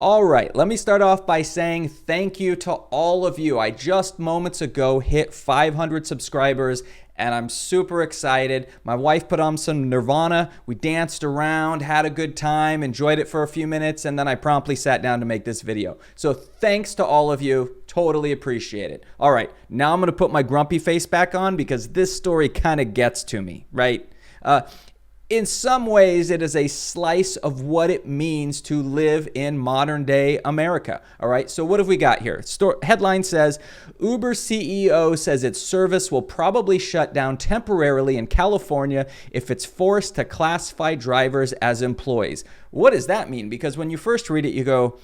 All right, let me start off by saying thank you to all of you. I just moments ago hit 500 subscribers and I'm super excited. My wife put on some Nirvana. We danced around, had a good time, enjoyed it for a few minutes, and then I promptly sat down to make this video. So thanks to all of you. Totally appreciate it. All right, now I'm going to put my grumpy face back on because this story kind of gets to me, right? In some ways, it is a slice of what it means to live in modern day America. All right, so what have we got here? Headline says, Uber CEO says its service will probably shut down temporarily in California if it's forced to classify drivers as employees. What does that mean? Because when you first read it, you go,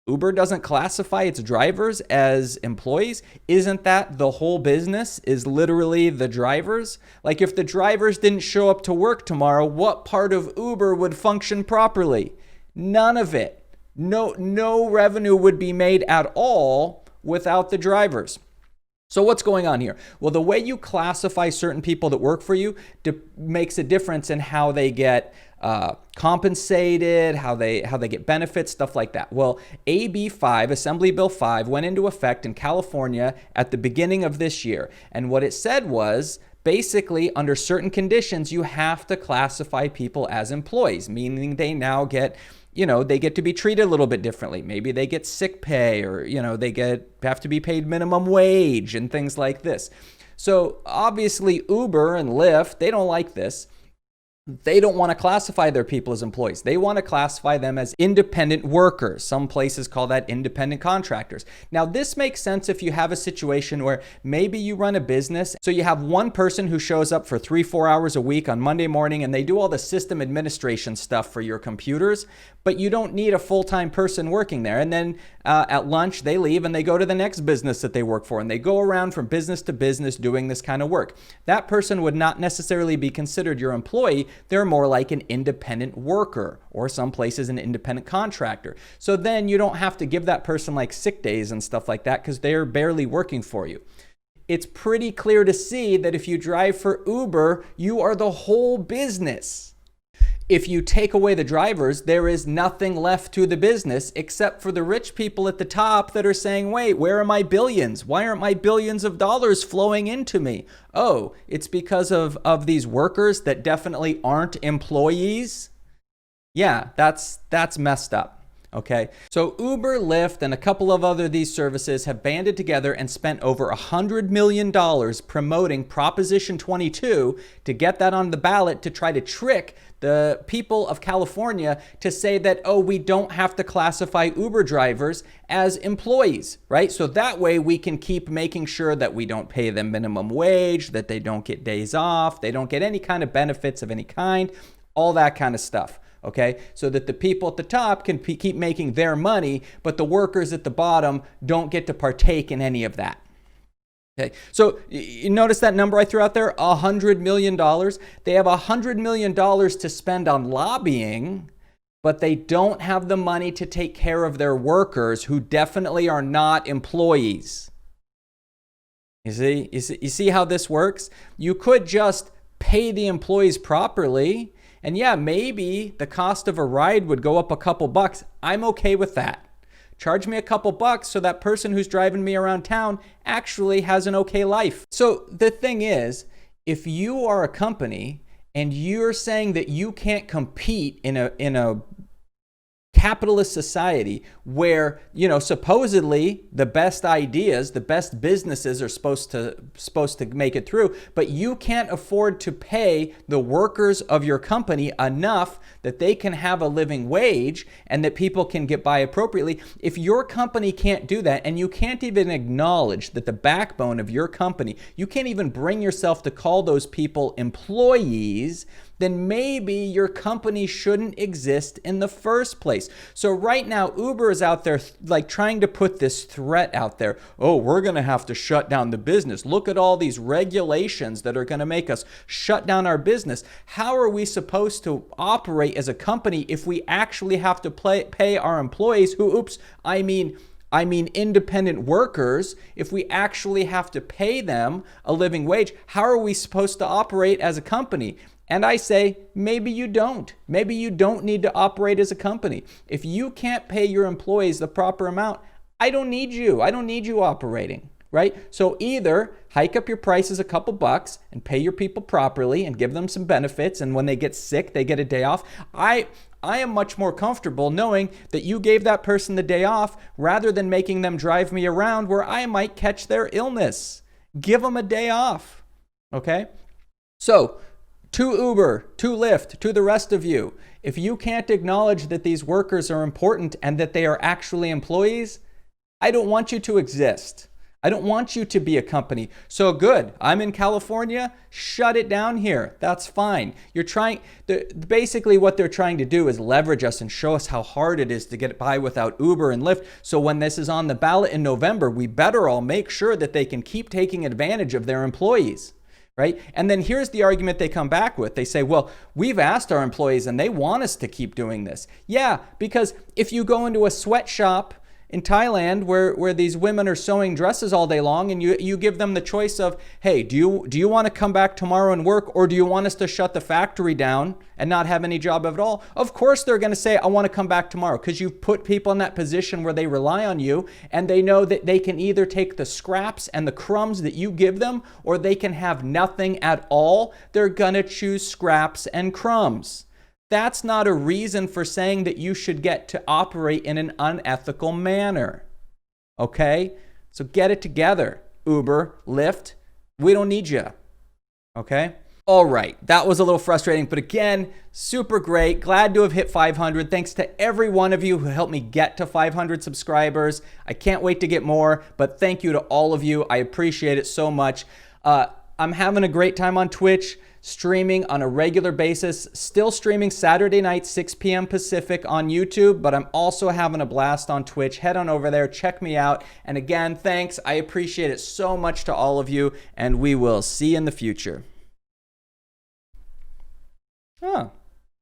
Uber doesn't classify its drivers as employees? Isn't that the whole business, is literally the drivers? Like if the drivers didn't show up to work tomorrow, what part of Uber would function properly? None of it. No revenue would be made at all without the drivers. So what's going on here? Well, the way you classify certain people that work for you makes a difference in how they get compensated, how they get benefits, stuff like that. Well, AB 5, Assembly Bill 5, went into effect in California at the beginning of this year. And what it said was, basically, under certain conditions, you have to classify people as employees, meaning they now get, they get to be treated a little bit differently. Maybe they get sick pay, or, they have to be paid minimum wage and things like this. So obviously Uber and Lyft, they don't like this. They don't want to classify their people as employees. They want to classify them as independent workers. Some places call that independent contractors. Now, this makes sense if you have a situation where maybe you run a business. So you have one person who shows up for 3-4 hours a week on Monday morning and they do all the system administration stuff for your computers, but you don't need a full-time person working there. And then at lunch, they leave and they go to the next business that they work for, and they go around from business to business doing this kind of work. That person would not necessarily be considered your employee. They're more like an independent worker, or some places an independent contractor. So then you don't have to give that person like sick days and stuff like that because they're barely working for you. It's pretty clear to see that if you drive for Uber, you are the whole business. If you take away the drivers, there is nothing left to the business except for the rich people at the top that are saying, wait, where are my billions? Why aren't my billions of dollars flowing into me? Oh, it's because of these workers that definitely aren't employees? Yeah, that's messed up. Okay, so Uber, Lyft, and a couple of these services have banded together and spent over $100 million promoting Proposition 22 to get that on the ballot to try to trick the people of California to say that, oh, we don't have to classify Uber drivers as employees, right? So that way we can keep making sure that we don't pay them minimum wage, that they don't get days off, they don't get any kind of benefits of any kind, all that kind of stuff. Okay, so that the people at the top can keep making their money, but the workers at the bottom don't get to partake in any of that. Okay, so you notice that number I threw out there, $100 million. They have $100 million to spend on lobbying, but they don't have the money to take care of their workers who definitely are not employees. You see how this works? You could just pay the employees properly. And yeah, maybe the cost of a ride would go up a couple bucks. I'm okay with that. Charge me a couple bucks so that person who's driving me around town actually has an okay life. So the thing is, if you are a company and you're saying that you can't compete in a capitalist society where, supposedly the best ideas, the best businesses are supposed to make it through, but you can't afford to pay the workers of your company enough that they can have a living wage and that people can get by appropriately. If your company can't do that, and you can't even acknowledge that the backbone of your company, you can't even bring yourself to call those people employees, then maybe your company shouldn't exist in the first place. So right now, Uber is out there like trying to put this threat out there. Oh, we're going to have to shut down the business. Look at all these regulations that are going to make us shut down our business. How are we supposed to operate as a company if we actually have to pay our employees who, I mean independent workers, if we actually have to pay them a living wage? How are we supposed to operate as a company? And I say, maybe you don't. Maybe you don't need to operate as a company. If you can't pay your employees the proper amount, I don't need you. I don't need you operating, right? So either hike up your prices a couple bucks and pay your people properly and give them some benefits, and when they get sick, they get a day off. I am much more comfortable knowing that you gave that person the day off rather than making them drive me around where I might catch their illness. Give them a day off, okay? So, to Uber, to Lyft, to the rest of you, if you can't acknowledge that these workers are important and that they are actually employees, I don't want you to exist. I don't want you to be a company. So good, I'm in California, shut it down here. That's fine. Basically what they're trying to do is leverage us and show us how hard it is to get by without Uber and Lyft. So when this is on the ballot in November, we better all make sure that they can keep taking advantage of their employees. Right? And then here's the argument they come back with. They say, well, we've asked our employees and they want us to keep doing this. Yeah, because if you go into a sweatshop in Thailand where these women are sewing dresses all day long and you give them the choice of, hey, do you want to come back tomorrow and work, or do you want us to shut the factory down and not have any job at all? Of course they're going to say, I want to come back tomorrow, because you've put people in that position where they rely on you and they know that they can either take the scraps and the crumbs that you give them, or they can have nothing at all. They're going to choose scraps and crumbs. That's not a reason for saying that you should get to operate in an unethical manner. Okay? So get it together, Uber, Lyft. We don't need you. Okay? All right. That was a little frustrating, but again, super great. Glad to have hit 500. Thanks to every one of you who helped me get to 500 subscribers. I can't wait to get more, but thank you to all of you. I appreciate it so much. I'm having a great time on Twitch, streaming on a regular basis, still streaming Saturday night, 6 p.m. Pacific on YouTube, but I'm also having a blast on Twitch. Head on over there, check me out. And again, thanks. I appreciate it so much to all of you, and we will see you in the future. Huh.